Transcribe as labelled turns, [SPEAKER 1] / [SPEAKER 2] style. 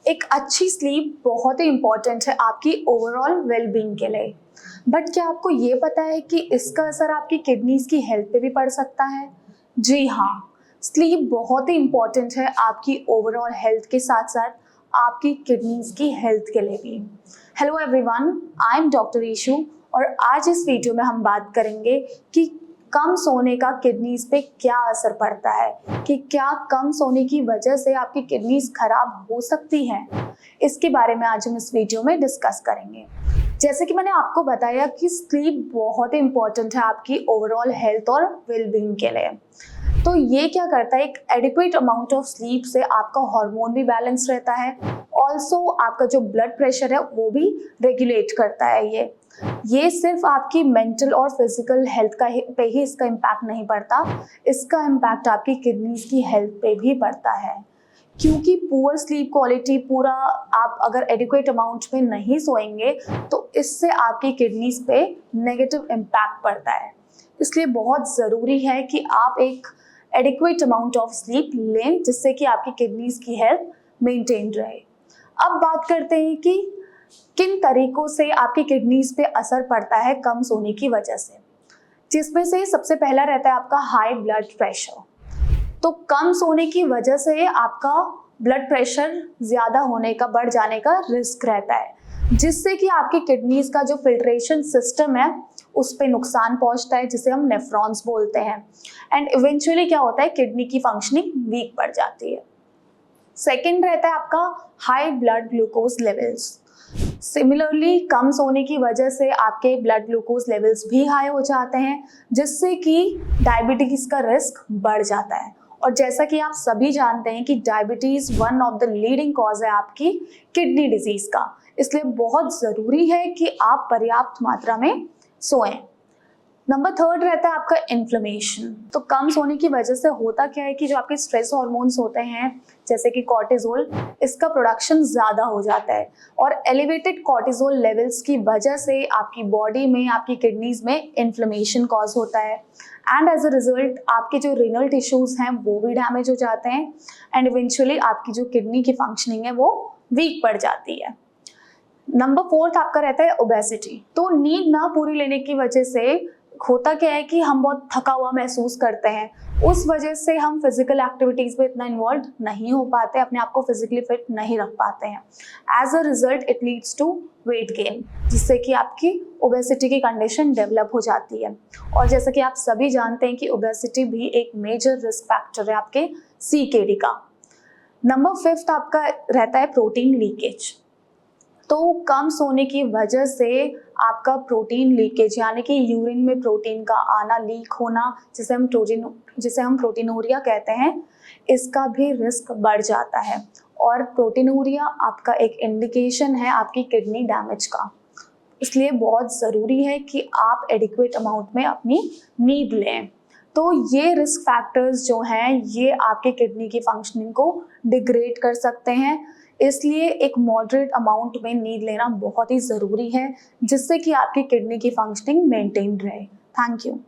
[SPEAKER 1] एक अच्छी स्लीप बहुत ही इम्पॉर्टेंट है आपकी ओवरऑल वेलबींग के लिए। बट क्या आपको ये पता है कि इसका असर आपकी किडनीज की हेल्थ पे भी पड़ सकता है? जी हाँ, स्लीप बहुत ही इम्पॉर्टेंट है आपकी ओवरऑल हेल्थ के साथ साथ आपकी किडनीज की हेल्थ के लिए भी। Hello everyone, I am doctor Ishu और आज इस वीडियो में हम बात करेंगे कि कम सोने का किडनीज पे क्या असर पड़ता है, कि क्या कम सोने की वजह से आपकी किडनीज खराब हो सकती हैं। इसके बारे में आज हम इस वीडियो में डिस्कस करेंगे। जैसे कि मैंने आपको बताया कि स्लीप बहुत ही इंपॉर्टेंट है आपकी ओवरऑल हेल्थ और वेलबींग के लिए। तो ये क्या करता है, एक एडिक्वेट अमाउंट ऑफ स्लीप से आपका हार्मोन भी बैलेंस रहता है, ऑल्सो आपका जो ब्लड प्रेशर है वो भी रेगुलेट करता है। ये सिर्फ आपकी मेंटल और फिजिकल हेल्थ पे ही इसका इम्पैक्ट नहीं पड़ता, इसका इम्पैक्ट आपकी किडनीज की हेल्थ पे भी पड़ता है। क्योंकि पुअर स्लीप क्वालिटी पूरा आप अगर एडिक्वेट अमाउंट में नहीं सोएंगे तो इससे आपकी किडनीज पे नेगेटिव इम्पैक्ट पड़ता है। इसलिए बहुत ज़रूरी है कि आप एक एडिक्वेट अमाउंट ऑफ स्लीप लें जिससे कि आपकी किडनीज की हेल्थ मेंटेन रहे। अब बात करते हैं कि किन तरीकों से आपकी किडनीज पे असर पड़ता है कम सोने की वजह से, जिसमें से सबसे पहला रहता है आपका हाई ब्लड प्रेशर। तो कम सोने की वजह से आपका ब्लड प्रेशर ज़्यादा होने का, बढ़ जाने का रिस्क रहता है, जिससे कि आपकी किडनीज का जो फिल्ट्रेशन सिस्टम है उस पर नुकसान पहुंचता है, जिसे हम नेफ्रॉन्स बोलते हैं। एंड इवेंचुअली क्या होता है, किडनी की फंक्शनिंग वीक पड़ जाती है। सेकेंड रहता है आपका high blood glucose levels. Similarly कम सोने की वजह से आपके ब्लड ग्लूकोज लेवल्स भी हाई हो जाते हैं, जिससे कि डायबिटीज़ का रिस्क बढ़ जाता है। और जैसा कि आप सभी जानते हैं कि diabetes one of the leading cause है आपकी किडनी डिजीज़ का, इसलिए बहुत ज़रूरी है कि आप पर्याप्त मात्रा में सोएं। नंबर थर्ड रहता है आपका इन्फ्लेमेशन। तो कम सोने की वजह से होता क्या है कि जो आपके स्ट्रेस हार्मोन्स होते हैं जैसे कि कॉर्टिजोल, इसका प्रोडक्शन ज़्यादा हो जाता है और एलिवेटेड कॉर्टिजोल लेवल्स की वजह से आपकी बॉडी में, आपकी किडनीज में इन्फ्लेमेशन कॉज होता है। एंड एज अ रिजल्ट आपके जो रीनल टिश्यूज़ हैं वो भी डैमेज हो जाते हैं एंड इवेंचुअली आपकी जो किडनी की फंक्शनिंग है वो वीक पड़ जाती है। नंबर फोर्थ आपका रहता है ओबेसिटी। तो नींद ना पूरी लेने की वजह से होता क्या है कि हम बहुत थका हुआ महसूस करते हैं, उस वजह से हम फिजिकल एक्टिविटीज में इतना इन्वॉल्व नहीं हो पाते, अपने आप को फिजिकली फिट नहीं रख पाते हैं। As a result it leads to weight gain, जिससे कि आपकी ओबेसिटी की कंडीशन डेवलप हो जाती है। और जैसा कि आप सभी जानते हैं कि ओबेसिटी भी एक मेजर रिस्क फैक्टर है आपके CKD का। नंबर फिफ्थ आपका रहता है प्रोटीन लीकेज। तो कम सोने की वजह से आपका प्रोटीन लीकेज यानी कि यूरिन में प्रोटीन का आना, लीक होना, जिसे हम प्रोटीनूरिया कहते हैं, इसका भी रिस्क बढ़ जाता है। और प्रोटीनूरिया आपका एक इंडिकेशन है आपकी किडनी डैमेज का। इसलिए बहुत ज़रूरी है कि आप एडिक्वेट अमाउंट में अपनी नींद लें। तो ये रिस्क फैक्टर्स जो हैं ये आपके किडनी की फंक्शनिंग को डिग्रेड कर सकते हैं, इसलिए एक मॉडरेट अमाउंट में नींद लेना बहुत ही ज़रूरी है, जिससे कि आपकी किडनी की फंक्शनिंग मेंटेन रहे। Thank you.